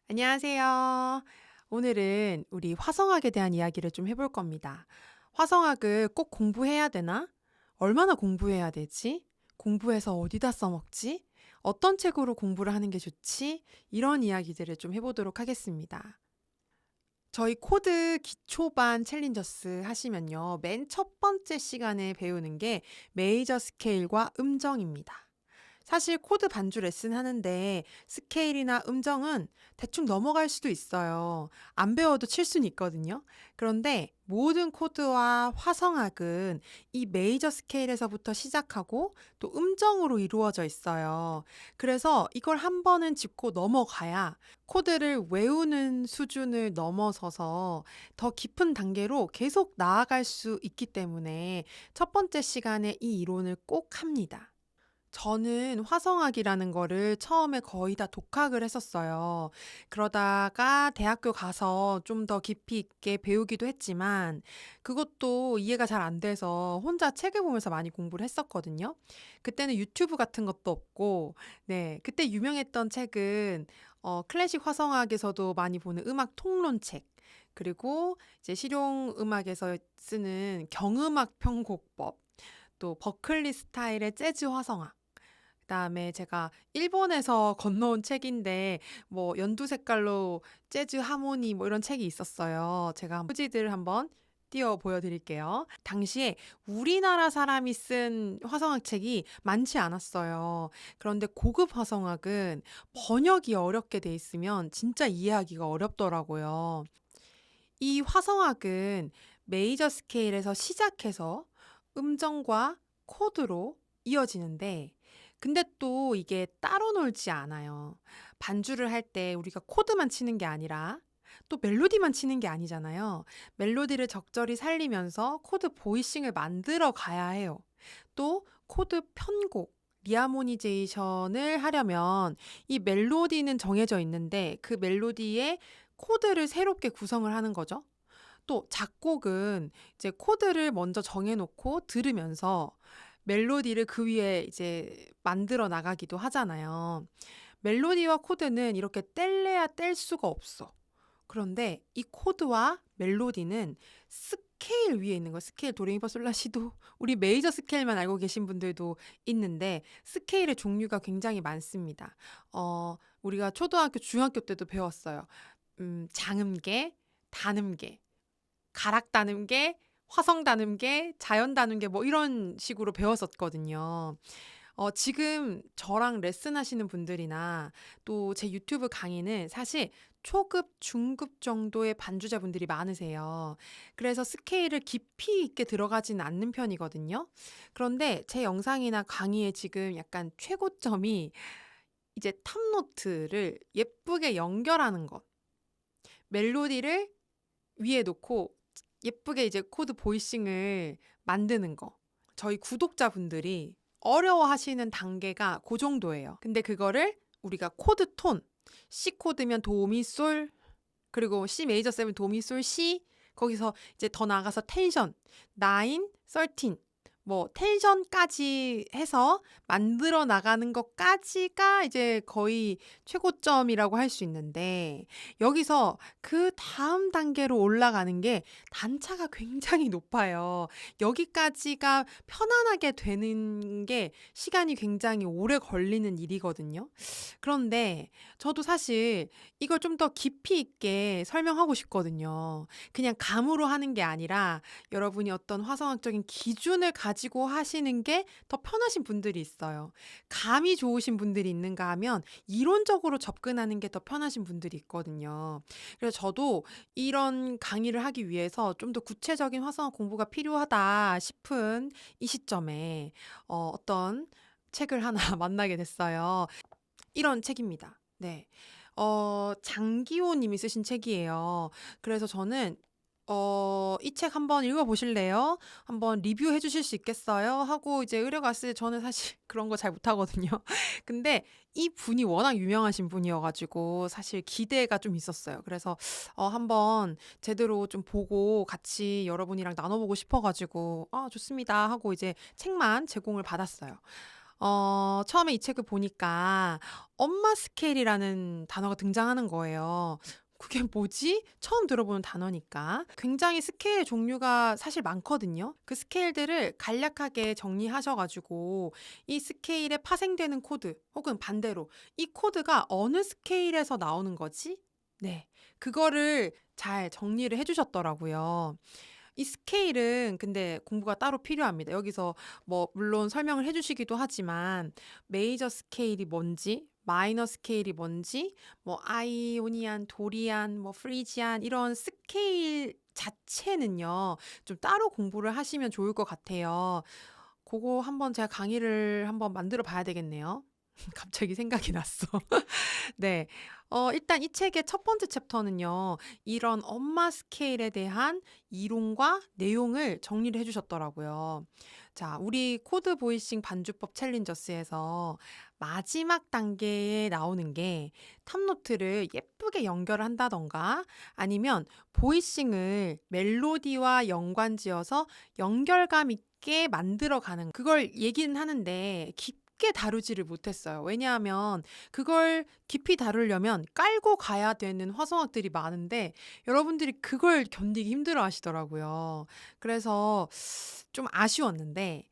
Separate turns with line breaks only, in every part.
안녕하세요. 오늘은 우리 화성학에 대한 이야기를 좀 해볼 겁니다. 화성학을 꼭 공부해야 되나? 얼마나 공부해야 되지? 공부해서 어디다 써먹지? 어떤 책으로 공부를 하는 게 좋지? 이런 이야기들을 좀 해보도록 하겠습니다. 저희 코드 기초반 챌린저스 하시면요. 맨 첫 번째 시간에 배우는 게 메이저 스케일과 음정입니다. 사실 코드 반주 레슨 하는데 스케일이나 음정은 대충 넘어갈 수도 있어요. 안 배워도 칠 수는 있거든요. 그런데 모든 코드와 화성학은 이 메이저 스케일에서부터 시작하고 또 음정으로 이루어져 있어요. 그래서 이걸 한 번은 짚고 넘어가야 코드를 외우는 수준을 넘어서서 더 깊은 단계로 계속 나아갈 수 있기 때문에 첫 번째 시간에 이 이론을 꼭 합니다. 저는 화성학이라는 거를 처음에 거의 다 독학을 했었어요. 그러다가 대학교 가서 좀 더 깊이 있게 배우기도 했지만 그것도 이해가 잘 안 돼서 혼자 책을 보면서 많이 공부를 했었거든요. 그때는 유튜브 같은 것도 없고, 네, 그때 유명했던 책은 클래식 화성학에서도 많이 보는 음악 통론책, 그리고 이제 실용음악에서 쓰는 경음악 편곡법, 또 버클리 스타일의 재즈 화성학, 그다음에 제가 일본에서 건너온 책인데 뭐 연두 색깔로 재즈 하모니 뭐 이런 책이 있었어요. 제가 후지들 한번 띄워 보여드릴게요. 당시에 우리나라 사람이 쓴 화성학 책이 많지 않았어요. 그런데 고급 화성학은 번역이 어렵게 돼 있으면 진짜 이해하기가 어렵더라고요. 이 화성학은 메이저 스케일에서 시작해서 음정과 코드로 이어지는데, 근데 또 이게 따로 놀지 않아요. 반주를 할 때 우리가 코드만 치는 게 아니라 또 멜로디만 치는 게 아니잖아요. 멜로디를 적절히 살리면서 코드 보이싱을 만들어 가야 해요. 또 코드 편곡, 리하모니제이션을 하려면 이 멜로디는 정해져 있는데 그 멜로디에 코드를 새롭게 구성을 하는 거죠. 또 작곡은 이제 코드를 먼저 정해놓고 들으면서 멜로디를 그 위에 이제 만들어 나가기도 하잖아요. 멜로디와 코드는 이렇게 뗄래야 뗄 수가 없어. 그런데 이 코드와 멜로디는 스케일 위에 있는 거, 스케일 도레미파솔라시도 우리 메이저 스케일만 알고 계신 분들도 있는데 스케일의 종류가 굉장히 많습니다. 우리가 초등학교, 중학교 때도 배웠어요. 장음계, 단음계, 가락 다눔계, 화성 다눔계, 자연 다눔계 뭐 이런 식으로 배웠었거든요. 지금 저랑 레슨 하시는 분들이나 또 제 유튜브 강의는 사실 초급, 중급 정도의 반주자분들이 많으세요. 그래서 스케일을 깊이 있게 들어가지는 않는 편이거든요. 그런데 제 영상이나 강의에 지금 약간 최고점이 이제 탑노트를 예쁘게 연결하는 것. 멜로디를 위에 놓고 예쁘게 이제 코드 보이싱을 만드는 거. 저희 구독자분들이 어려워하시는 단계가 그 정도예요. 근데 그거를 우리가 코드 톤, C 코드면 도미솔, 그리고 C 메이저 세븐 도미솔 C, 거기서 이제 더 나아가서 텐션, 9, 13, 뭐 텐션까지 해서 만들어 나가는 것까지가 이제 거의 최고점이라고 할 수 있는데, 여기서 그 다음 단계로 올라가는 게 단차가 굉장히 높아요. 여기까지가 편안하게 되는 게 시간이 굉장히 오래 걸리는 일이거든요. 그런데 저도 사실 이걸 좀 더 깊이 있게 설명하고 싶거든요. 그냥 감으로 하는 게 아니라 여러분이 어떤 화성학적인 기준을 가지고 하시는 게 더 편하신 분들이 있어요. 감이 좋으신 분들이 있는가 하면 이론적으로 접근하는 게 더 편하신 분들이 있거든요. 그래서 저도 이런 강의를 하기 위해서 좀 더 구체적인 화성학 공부가 필요하다 싶은 이 시점에 어떤 책을 하나 만나게 됐어요. 이런 책입니다. 네. 장기호 님이 쓰신 책이에요. 그래서 저는 이 책 한번 읽어보실래요? 한번 리뷰해 주실 수 있겠어요? 하고 이제 의뢰갔을 때 저는 사실 그런 거 잘 못하거든요. 근데 이 분이 워낙 유명하신 분이어가지고 사실 기대가 좀 있었어요. 그래서 한번 제대로 좀 보고 같이 여러분이랑 나눠보고 싶어가지고 좋습니다 하고 이제 책만 제공을 받았어요. 처음에 이 책을 보니까 엄마 스케일이라는 단어가 등장하는 거예요. 그게 뭐지? 처음 들어보는 단어니까. 굉장히 스케일 종류가 사실 많거든요. 그 스케일들을 간략하게 정리하셔 가지고 이 스케일에 파생되는 코드 혹은 반대로 '이 코드가 어느 스케일에서 나오는 거지?' 네. 그거를 잘 정리를 해 주셨더라고요. 이 스케일은 근데 공부가 따로 필요합니다. 여기서 뭐 물론 설명을 해 주시기도 하지만 메이저 스케일이 뭔지, 마이너 스케일이 뭔지, 뭐 아이오니안, 도리안, 뭐 프리지안 이런 스케일 자체는요. 좀 따로 공부를 하시면 좋을 것 같아요. 그거 한번 제가 강의를 한번 만들어 봐야 되겠네요. 갑자기 생각이 났어. 네. 일단 이 책의 첫 번째 챕터는요. 이런 엄마 스케일에 대한 이론과 내용을 정리를 해 주셨더라고요. 자, 우리 코드 보이싱 반주법 챌린저스에서 마지막 단계에 나오는 게 탑노트를 예쁘게 연결을 한다든가 아니면 보이싱을 멜로디와 연관지어서 연결감 있게 만들어 가는 그걸 얘기는 하는데 깊게 다루지를 못했어요. 왜냐하면 그걸 깊이 다루려면 깔고 가야 되는 화성학들이 많은데 여러분들이 그걸 견디기 힘들어 하시더라고요. 그래서 좀 아쉬웠는데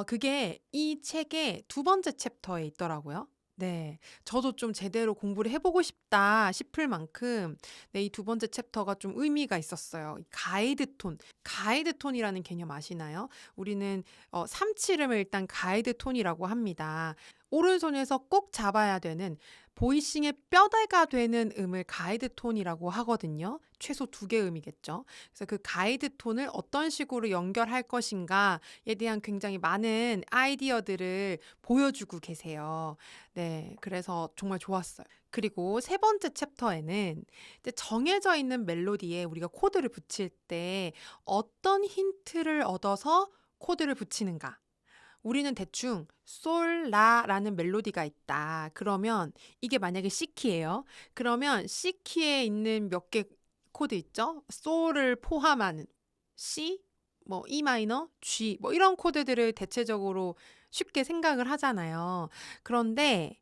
그게 이 책의 두 번째 챕터에 있더라고요. 네. 저도 좀 제대로 공부를 해 보고 싶다 싶을 만큼 네 이 두 번째 챕터가 좀 의미가 있었어요. 이 가이드 톤, 가이드 톤이라는 개념 아시나요? 우리는 삼칠음을 일단 가이드 톤이라고 합니다. 오른손에서 꼭 잡아야 되는 보이싱의 뼈대가 되는 음을 가이드 톤이라고 하거든요. 최소 두 개 음이겠죠. 그래서 그 가이드 톤을 어떤 식으로 연결할 것인가에 대한 굉장히 많은 아이디어들을 보여주고 계세요. 네, 그래서 정말 좋았어요. 그리고 세 번째 챕터에는 이제 정해져 있는 멜로디에 우리가 코드를 붙일 때 어떤 힌트를 얻어서 코드를 붙이는가. 우리는 대충 솔, 라라는 멜로디가 있다. 그러면 이게 만약에 C키예요. 그러면 C키에 있는 몇 개 코드 있죠? 솔을 포함하는 C, 뭐 E 마이너, G 뭐 이런 코드들을 대체적으로 쉽게 생각을 하잖아요. 그런데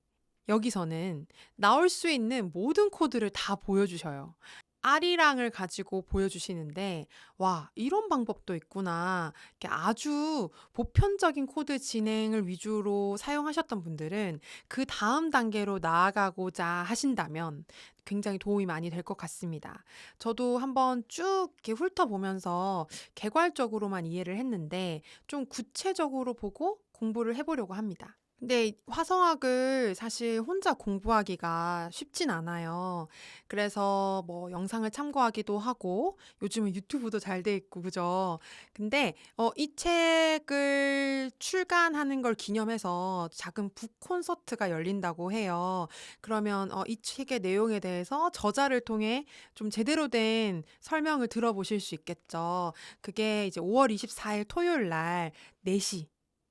여기서는 나올 수 있는 모든 코드를 다 보여주셔요. 아리랑을 가지고 보여주시는데, 와, 이런 방법도 있구나. 이렇게 아주 보편적인 코드 진행을 위주로 사용하셨던 분들은 그 다음 단계로 나아가고자 하신다면 굉장히 도움이 많이 될 것 같습니다. 저도 한번 쭉 이렇게 훑어보면서 개괄적으로만 이해를 했는데 좀 구체적으로 보고 공부를 해보려고 합니다. 근데 화성학을 사실 혼자 공부하기가 쉽진 않아요. 그래서 뭐 영상을 참고하기도 하고 요즘은 유튜브도 잘 돼 있고 그죠? 근데 이 책을 출간하는 걸 기념해서 작은 북 콘서트가 열린다고 해요. 그러면 이 책의 내용에 대해서 저자를 통해 좀 제대로 된 설명을 들어보실 수 있겠죠. 그게 이제 5월 24일 토요일 날 4시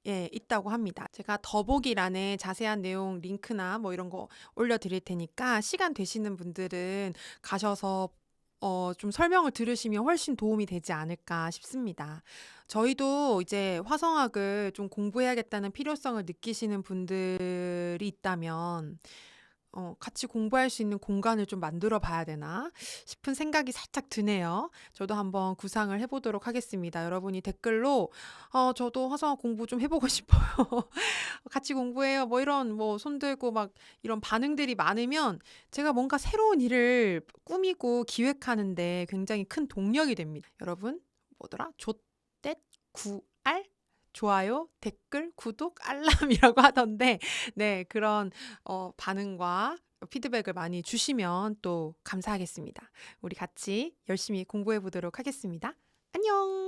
예, 있다고 합니다. 제가 더보기란에 자세한 내용 링크나 뭐 이런 거 올려드릴 테니까 시간 되시는 분들은 가셔서 좀 설명을 들으시면 훨씬 도움이 되지 않을까 싶습니다. 저희도 이제 화성학을 좀 공부해야겠다는 필요성을 느끼시는 분들이 있다면 같이 공부할 수 있는 공간을 좀 만들어 봐야 되나 싶은 생각이 살짝 드네요. 저도 한번 구상을 해보도록 하겠습니다. 여러분이 댓글로 저도 화성어 공부 좀 해보고 싶어요. 같이 공부해요. 뭐 이런 뭐 손들고 막 이런 반응들이 많으면 제가 뭔가 새로운 일을 꾸미고 기획하는데 굉장히 큰 동력이 됩니다. 여러분 뭐더라? 조댓 구알 좋아요, 댓글, 구독, 알람이라고 하던데 네, 그런 반응과 피드백을 많이 주시면 또 감사하겠습니다. 우리 같이 열심히 공부해 보도록 하겠습니다. 안녕!